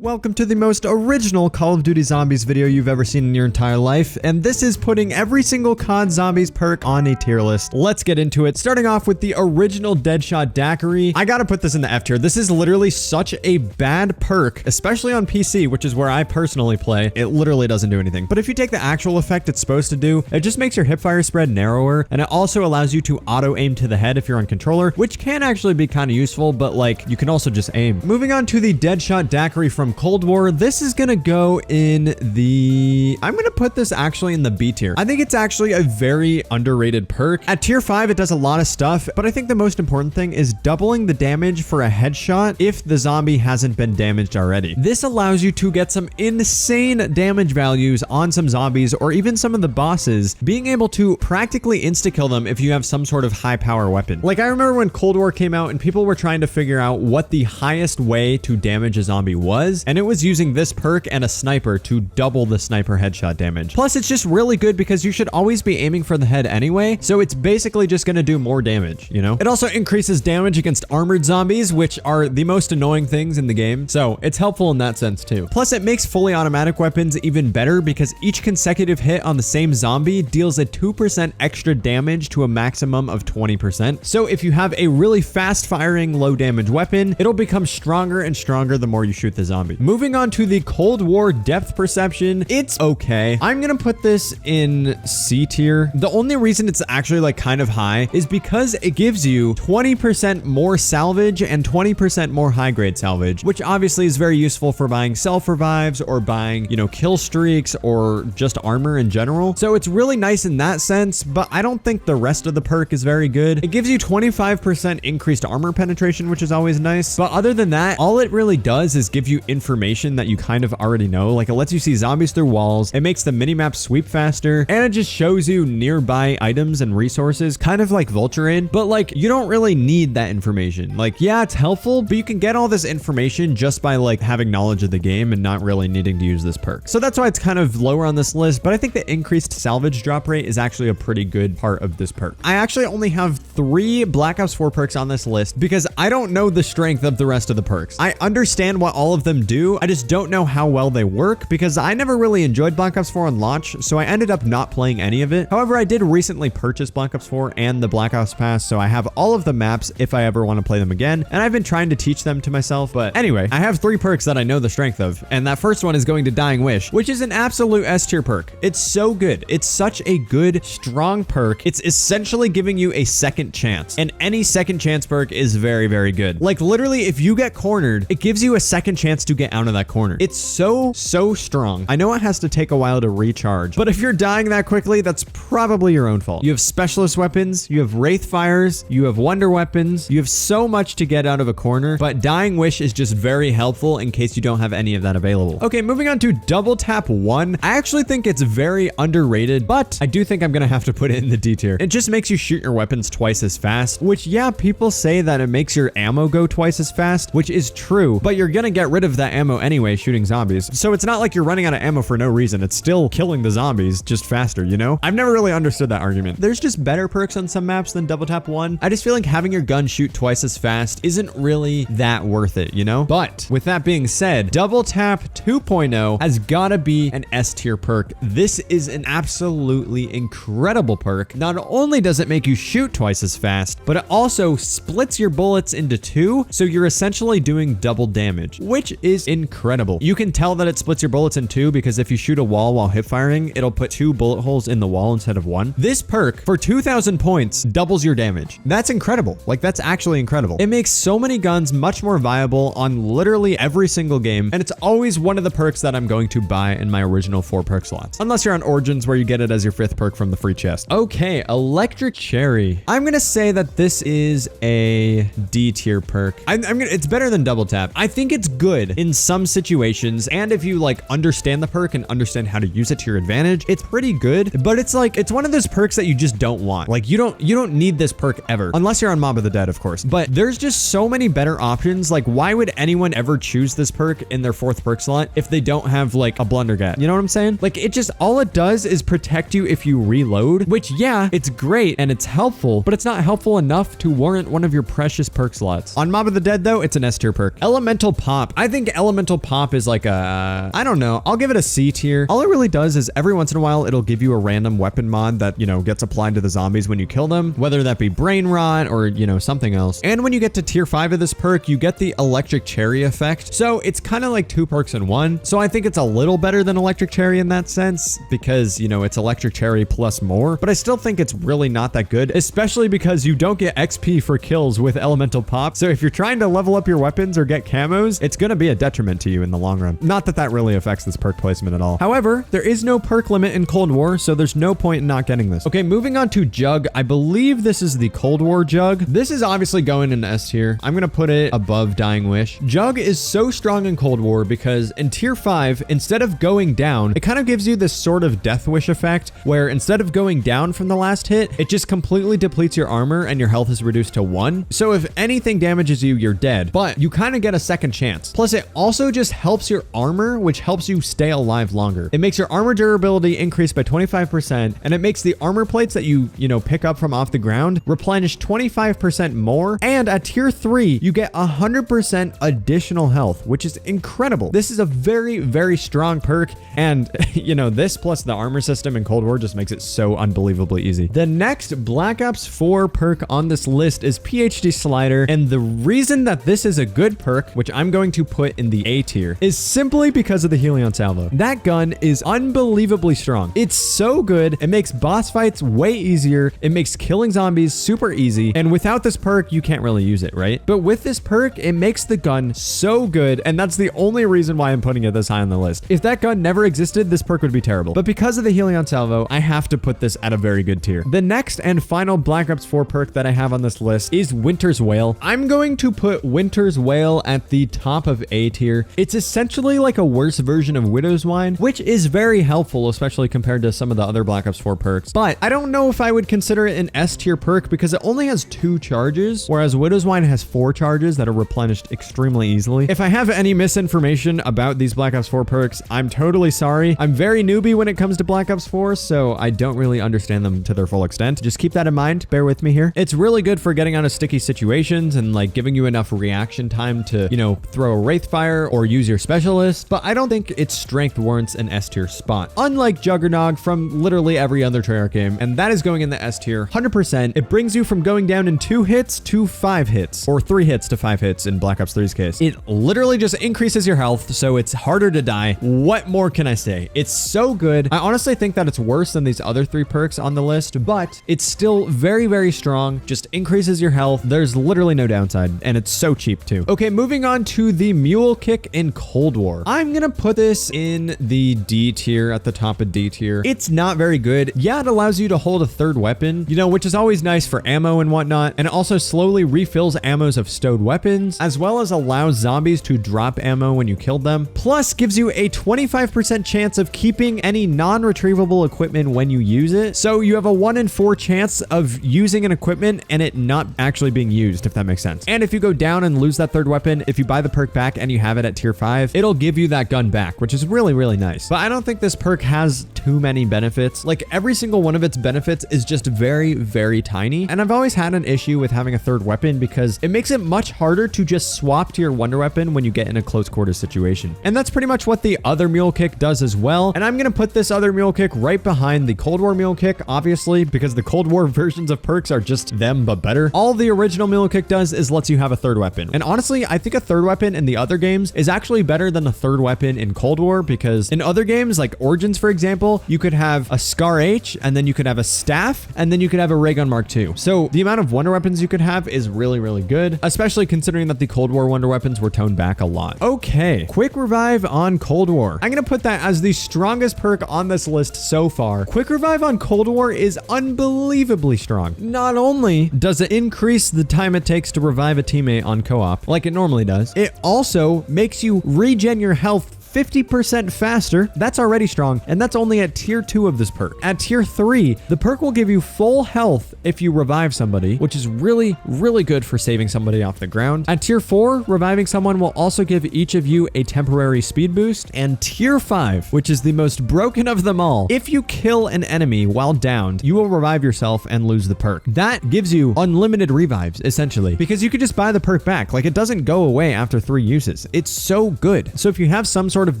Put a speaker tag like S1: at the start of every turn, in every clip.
S1: Welcome to the most original Call of Duty Zombies video you've ever seen in your entire life, and this is putting every single COD Zombies perk on a tier list. Let's get into it, starting off with the original Deadshot Daiquiri. I gotta put this in the F tier. This is literally such a bad perk, especially on PC, which is where I personally play. It literally doesn't do anything. But if you take the actual effect it's supposed to do, it just makes your hipfire spread narrower, and it also allows you to auto-aim to the head if you're on controller, which can actually be kind of useful, but like, you can also just aim. Moving on to the Deadshot Daiquiri from Cold War, this is gonna go in the... I'm gonna put this actually in the B tier. I think it's actually a very underrated perk. At tier 5, it does a lot of stuff, but I think the most important thing is doubling the damage for a headshot if the zombie hasn't been damaged already. This allows you to get some insane damage values on some zombies or even some of the bosses, being able to practically insta-kill them if you have some sort of high power weapon. Like, I remember when Cold War came out and people were trying to figure out what the highest way to damage a zombie was, and it was using this perk and a sniper to double the sniper headshot damage. Plus, it's just really good because you should always be aiming for the head anyway, so it's basically just gonna do more damage, you know? It also increases damage against armored zombies, which are the most annoying things in the game, so it's helpful in that sense too. Plus, it makes fully automatic weapons even better because each consecutive hit on the same zombie deals a 2% extra damage to a maximum of 20%. So if you have a really fast firing, low damage weapon, it'll become stronger and stronger the more you shoot the zombie. Moving on to the Cold War depth perception, it's okay. I'm gonna put this in C tier. The only reason it's actually like kind of high is because it gives you 20% more salvage and 20% more high grade salvage, which obviously is very useful for buying self revives or buying, you know, kill streaks or just armor in general. So it's really nice in that sense, but I don't think the rest of the perk is very good. It gives you 25% increased armor penetration, which is always nice. But other than that, all it really does is give you information that you kind of already know. Like, it lets you see zombies through walls, it makes the minimap sweep faster, and it just shows you nearby items and resources, kind of like Vulture Aid, but like, you don't really need that information. Like, yeah, it's helpful, but you can get all this information just by like having knowledge of the game and not really needing to use this perk. So that's why it's kind of lower on this list, but I think the increased salvage drop rate is actually a pretty good part of this perk. I actually only have 3 Black Ops 4 perks on this list because I don't know the strength of the rest of the perks. I understand what all of them do, I just don't know how well they work because I never really enjoyed Black Ops 4 on launch, so I ended up not playing any of it. However, I did recently purchase Black Ops 4 and the Black Ops Pass, so I have all of the maps if I ever want to play them again, and I've been trying to teach them to myself. But anyway, I have 3 perks that I know the strength of, and that first one is going to Dying Wish, which is an absolute S tier perk. It's so good. It's such a good, strong perk. It's essentially giving you a second chance, and any second chance perk is very, very good. Like, literally, if you get cornered, it gives you a second chance to get out of that corner. It's so strong. I know it has to take a while to recharge, but if you're dying that quickly, that's probably your own fault. You have specialist weapons, you have wraith fires, you have wonder weapons, you have so much to get out of a corner, but Dying Wish is just very helpful in case you don't have any of that available. Okay, moving on to Double Tap 1. I actually think it's very underrated, but I do think I'm gonna have to put it in the D tier. It just makes you shoot your weapons twice as fast, which, yeah, people say that it makes your ammo go twice as fast, which is true, but you're gonna get rid of that ammo anyway shooting zombies. So it's not like you're running out of ammo for no reason. It's still killing the zombies, just faster, you know? I've never really understood that argument. There's just better perks on some maps than Double Tap 1. I just feel like having your gun shoot twice as fast isn't really that worth it, you know? But with that being said, Double Tap 2.0 has gotta be an S tier perk. This is an absolutely incredible perk. Not only does it make you shoot twice as fast, but it also splits your bullets into 2, so you're essentially doing double damage, which is incredible. You can tell that it splits your bullets in 2 because if you shoot a wall while hip firing, it'll put 2 bullet holes in the wall instead of 1. This perk for 2,000 points doubles your damage. That's incredible. Like, that's actually incredible. It makes so many guns much more viable on literally every single game, and it's always one of the perks that I'm going to buy in my original 4 perk slots. Unless you're on Origins where you get it as your 5th perk from the free chest. Okay, Electric Cherry. I'm gonna say that this is a D tier perk. It's better than Double Tap. I think it's good in some situations, and if you like understand the perk and understand how to use it to your advantage, it's pretty good. But it's like, it's one of those perks that you just don't want. Like, you don't need this perk ever, unless you're on Mob of the Dead, of course. But there's just so many better options. Like, why would anyone ever choose this perk in their 4th perk slot if they don't have like a blundergat? You know what I'm saying? Like, it just, all it does is protect you if you reload, which, yeah, it's great and it's helpful, but it's not helpful enough to warrant one of your precious perk slots. On Mob of the Dead, though, it's an S tier perk. Elemental Pop. I think think Elemental Pop is like a, I don't know, I'll give it a C tier. All it really does is every once in a while, it'll give you a random weapon mod that, you know, gets applied to the zombies when you kill them, whether that be brain rot or, you know, something else. And when you get to tier 5 of this perk, you get the electric cherry effect. So it's kind of like 2 perks in 1. So I think it's a little better than electric cherry in that sense because, you know, it's electric cherry plus more, but I still think it's really not that good, especially because you don't get XP for kills with Elemental Pop. So if you're trying to level up your weapons or get camos, it's going to be a detriment to you in the long run. Not that that really affects this perk placement at all. However, there is no perk limit in Cold War, so there's no point in not getting this. Okay, moving on to Jug. I believe this is the Cold War Jug. This is obviously going in S tier. I'm going to put it above Dying Wish. Jug is so strong in Cold War because in tier 5, instead of going down, it kind of gives you this sort of Death Wish effect where instead of going down from the last hit, it just completely depletes your armor and your health is reduced to 1. So if anything damages you, you're dead, but you kind of get a second chance. Plus it also just helps your armor, which helps you stay alive longer. It makes your armor durability increase by 25%, and it makes the armor plates that you pick up from off the ground replenish 25% more. And at tier 3, you get 100% additional health, which is incredible. This is a very, very strong perk. And you know, this plus the armor system in Cold War just makes it so unbelievably easy. The next Black Ops 4 perk on this list is PhD Slider. And the reason that this is a good perk, which I'm going to put in the A tier, is simply because of the Helion Salvo. That gun is unbelievably strong. It's so good. It makes boss fights way easier. It makes killing zombies super easy. And without this perk, you can't really use it, right? But with this perk, it makes the gun so good. And that's the only reason why I'm putting it this high on the list. If that gun never existed, this perk would be terrible. But because of the Helion Salvo, I have to put this at a very good tier. The next and final Black Ops 4 perk that I have on this list is Winter's Wail. I'm going to put Winter's Wail at the top of A tier. It's essentially like a worse version of Widow's Wine, which is very helpful, especially compared to some of the other Black Ops 4 perks. But I don't know if I would consider it an S tier perk because it only has 2 charges, whereas Widow's Wine has 4 charges that are replenished extremely easily. If I have any misinformation about these Black Ops 4 perks, I'm totally sorry. I'm very newbie when it comes to Black Ops 4, so I don't really understand them to their full extent. Just keep that in mind. Bear with me here. It's really good for getting out of sticky situations and like giving you enough reaction time to, you know, throw a Wraithfire or use your specialist, but I don't think its strength warrants an S tier spot. Unlike Juggernog from literally every other Treyarch game, and that is going in the S tier 100%. It brings you from going down in 2 hits to 5 hits, or 3 hits to 5 hits in Black Ops 3's case. It literally just increases your health, so it's harder to die. What more can I say? It's so good. I honestly think that it's worse than these other 3 perks on the list, but it's still very, very strong. Just increases your health. There's literally no downside, and it's so cheap too. Okay, moving on to the Mule Kick in Cold War. I'm gonna put this in the D tier, at the top of D tier. It's not very good. Yeah, it allows you to hold a 3rd weapon, you know, which is always nice for ammo and whatnot, and it also slowly refills ammos of stowed weapons, as well as allows zombies to drop ammo when you kill them, plus gives you a 25% chance of keeping any non-retrievable equipment when you use it. So you have a 1 in 4 chance of using an equipment and it not actually being used, if that makes sense. And if you go down and lose that 3rd weapon, if you buy the perk back and you have it at tier 5, it'll give you that gun back, which is really, really nice. But I don't think this perk has too many benefits. Like every single one of its benefits is just very, very tiny. And I've always had an issue with having a 3rd weapon because it makes it much harder to just swap to your wonder weapon when you get in a close quarters situation. And that's pretty much what the other Mule Kick does as well. And I'm going to put this other Mule Kick right behind the Cold War Mule Kick, obviously, because the Cold War versions of perks are just them, but better. All the original Mule Kick does is lets you have a 3rd weapon. And honestly, I think a 3rd weapon in the other games is actually better than a 3rd weapon in Cold War, because in other games, like Origins, for example, you could have a Scar H, and then you could have a Staff, and then you could have a Ray Gun Mark II. So the amount of wonder weapons you could have is really, really good, especially considering that the Cold War wonder weapons were toned back a lot. Okay, Quick Revive on Cold War. I'm gonna put that as the strongest perk on this list so far. Quick Revive on Cold War is unbelievably strong. Not only does it increase the time it takes to revive a teammate on co-op like it normally does, it also makes you regen your health 50% faster. That's already strong, and that's only at tier 2 of this perk. At tier 3, the perk will give you full health if you revive somebody, which is really, really good for saving somebody off the ground. At tier 4, reviving someone will also give each of you a temporary speed boost. And tier 5, which is the most broken of them all, if you kill an enemy while downed, you will revive yourself and lose the perk. That gives you unlimited revives, essentially, because you could just buy the perk back. Like, it doesn't go away after 3 uses. It's so good. So if you have some sort of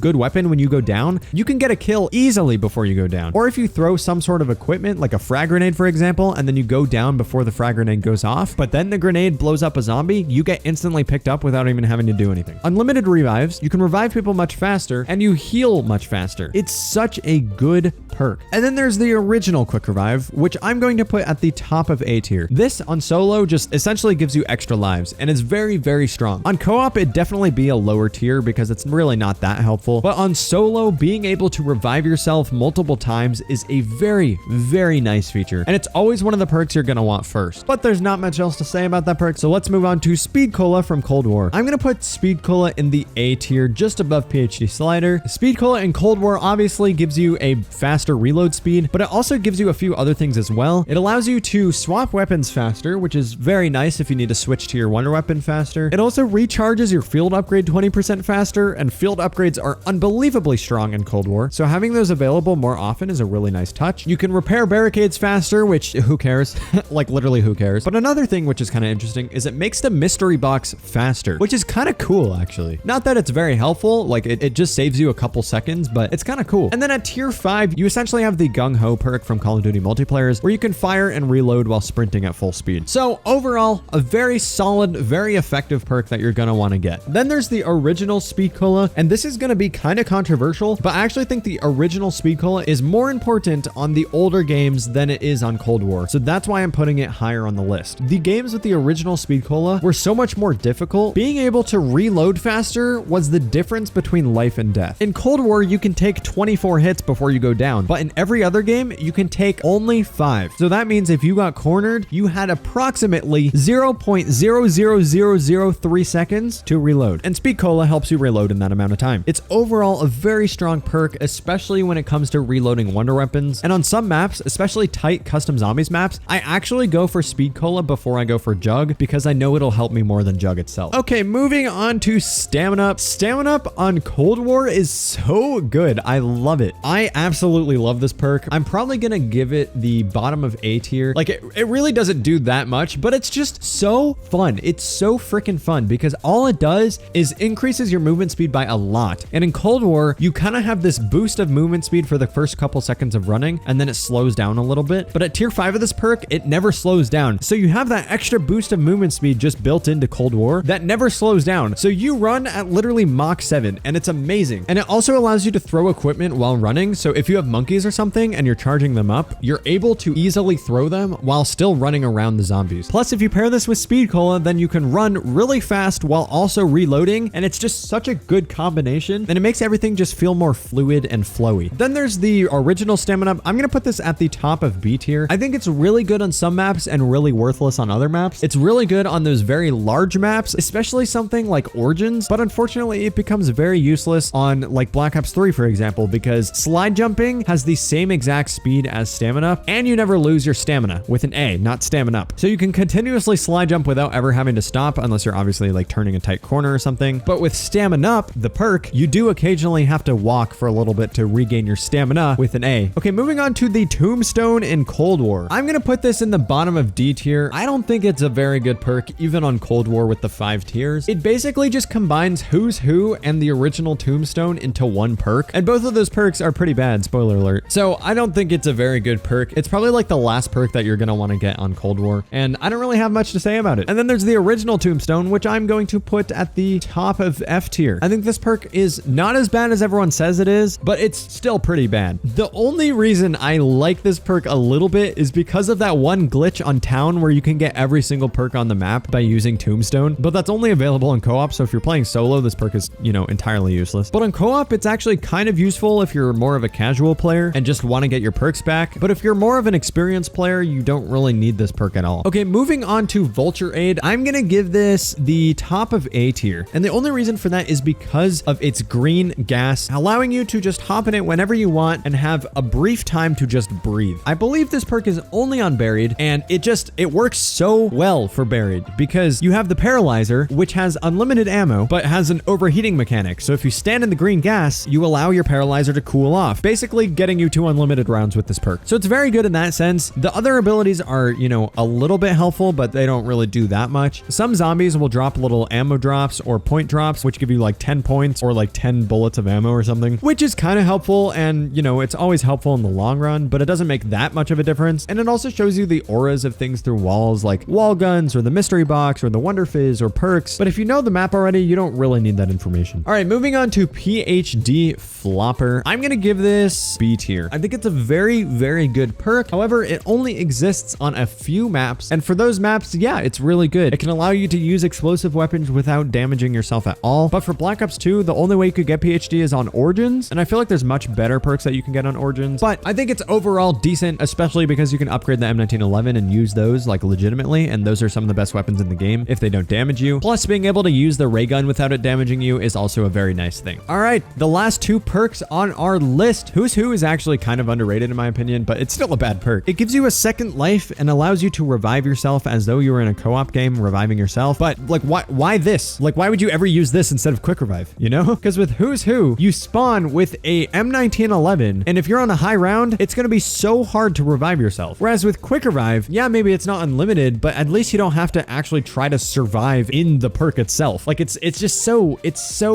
S1: good weapon when you go down, you can get a kill easily before you go down. Or if you throw some sort of equipment, like a frag grenade, for example, and then you go down before the frag grenade goes off, but then the grenade blows up a zombie, you get instantly picked up without even having to do anything. Unlimited revives, you can revive people much faster, and you heal much faster. It's such a good perk. And then there's the original quick revive, which I'm going to put at the top of A tier. This on solo just essentially gives you extra lives, and it's very, very strong. On co-op, it'd definitely be a lower tier because it's really not that helpful. But on solo, being able to revive yourself multiple times is a very, very nice feature. And it's always one of the perks you're gonna want first. But there's not much else to say about that perk, so let's move on to Speed Cola from Cold War. I'm gonna put Speed Cola in the A tier, just above PhD Slider. Speed Cola in Cold War obviously gives you a faster reload speed, but it also gives you a few other things as well. It allows you to swap weapons faster, which is very nice if you need to switch to your wonder weapon faster. It also recharges your field upgrade 20% faster, and field upgrades are unbelievably strong in Cold War, so having those available more often is a really nice touch. You can repair barricades faster, which who cares? Like literally who cares? But another thing which is kind of interesting is it makes the mystery box faster, which is kind of cool actually. Not that it's very helpful, like it just saves you a couple seconds, but it's kind of cool. And then at tier 5, you essentially have the Gung Ho perk from Call of Duty multiplayers, where you can fire and reload while sprinting at full speed. So overall, a very solid, very effective perk that you're gonna want to get. Then there's the original Speed Cola, and this is gonna be kind of controversial, but I actually think the original Speed Cola is more important on the older games than it is on Cold War. So that's why I'm putting it higher on the list. The games with the original Speed Cola were so much more difficult. Being able to reload faster was the difference between life and death. In Cold War, you can take 24 hits before you go down, but in every other game, you can take only 5. So that means if you got cornered, you had approximately 0.00003 seconds to reload. And Speed Cola helps you reload in that amount of time. It's overall a very strong perk, especially when it comes to reloading wonder weapons. And on some maps, especially tight custom zombies maps, I actually go for Speed Cola before I go for Jug because I know it'll help me more than Jug itself. Okay, moving on to Stamina Up. Stamina Up on Cold War is so good. I love it. I absolutely love this perk. I'm probably gonna give it the bottom of A tier. Like it really doesn't do that much, but it's just so fun. It's so freaking fun because all it does is increases your movement speed by a lot. And in Cold War, you kind of have this boost of movement speed for the first couple seconds of running, and then it slows down a little bit. But at tier 5 of this perk, it never slows down. So you have that extra boost of movement speed just built into Cold War that never slows down. So you run at literally Mach 7, and it's amazing. And it also allows you to throw equipment while running. So if you have monkeys or something and you're charging them up, you're able to easily throw them while still running around the zombies. Plus, if you pair this with Speed Cola, then you can run really fast while also reloading, and it's just such a good combination, and it makes everything just feel more fluid and flowy. Then there's the original Stamina Up. I'm gonna put this at the top of B tier. I think it's really good on some maps and really worthless on other maps. It's really good on those very large maps, especially something like Origins, but unfortunately it becomes very useless on like Black Ops 3, for example, because slide jumping has the same exact speed as Stamina Up, and you never lose your stamina with an A, not Stamina Up. So you can continuously slide jump without ever having to stop, unless you're obviously like turning a tight corner or something. But with Stamina Up, the perk, you do occasionally have to walk for a little bit to regain your stamina with an A. Okay, moving on to the Tombstone in Cold War. I'm gonna put this in the bottom of D tier. I don't think it's a very good perk, even on Cold War with the 5 tiers. It basically just combines Who's Who and the original Tombstone into one perk, and both of those perks are pretty bad, spoiler alert. So I don't think it's a very good perk. It's probably like the last perk that you're gonna want to get on Cold War, and I don't really have much to say about it. And then there's the original Tombstone, which I'm going to put at the top of F tier. I think this perk is not as bad as everyone says it is, but it's still pretty bad. The only reason I like this perk a little bit is because of that one glitch on Town where you can get every single perk on the map by using Tombstone, but that's only available in co-op, so if you're playing solo, this perk is, you know, entirely useless. But on co-op, it's actually kind of useful if you're more of a casual player player and just want to get your perks back. But if you're more of an experienced player, you don't really need this perk at all. Okay, moving on to Vulture Aid. I'm gonna give this the top of A tier. And the only reason for that is because of its green gas, allowing you to just hop in it whenever you want and have a brief time to just breathe. I believe this perk is only on Buried, and it works so well for Buried because you have the Paralyzer, which has unlimited ammo, but has an overheating mechanic. So if you stand in the green gas, you allow your Paralyzer to cool off, basically getting you to unlimited rounds with this perk. So it's very good in that sense. The other abilities are, you know, a little bit helpful, but they don't really do that much. Some zombies will drop little ammo drops or point drops, which give you like 10 points or like 10 bullets of ammo or something, which is kind of helpful. And, you know, it's always helpful in the long run, but it doesn't make that much of a difference. And it also shows you the auras of things through walls, like wall guns or the mystery box or the Wonder Fizz or perks. But if you know the map already, you don't really need that information. All right, moving on to PhD Flopper. I'm going to give this B tier. I think it's a very, very good perk. However, it only exists on a few maps. And for those maps, yeah, it's really good. It can allow you to use explosive weapons without damaging yourself at all. But for Black Ops 2, the only way you could get PhD is on Origins. And I feel like there's much better perks that you can get on Origins. But I think it's overall decent, especially because you can upgrade the M1911 and use those like legitimately. And those are some of the best weapons in the game if they don't damage you. Plus, being able to use the ray gun without it damaging you is also a very nice thing. All right, the last two perks on our list. Who's Who is actually kind of underrated in my opinion, but it's still a bad perk. It gives you a second life and allows you to revive yourself as though you were in a co-op game reviving yourself. But like, why this? Like, why would you ever use this instead of quick revive, you know? Because with Who's Who, you spawn with a M1911, and if you're on a high round, it's going to be so hard to revive yourself. Whereas with quick revive, yeah, maybe it's not unlimited, but at least you don't have to actually try to survive in the perk itself. Like it's so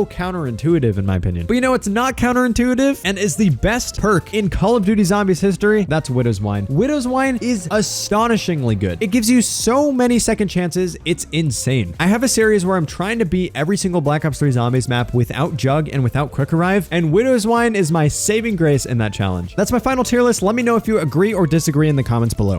S1: counterintuitive in my opinion. But you know, it's not counterintuitive and is the best perk in Call of Duty Zombies history. That's Widow's Wine. Widow's Wine is astonishingly good. It gives you so many second chances. It's insane. I have a series where I'm trying to beat every single Black Ops 3 Zombies map without Jug and without Quick Arrive, and Widow's Wine is my saving grace in that challenge. That's my final tier list. Let me know if you agree or disagree in the comments below.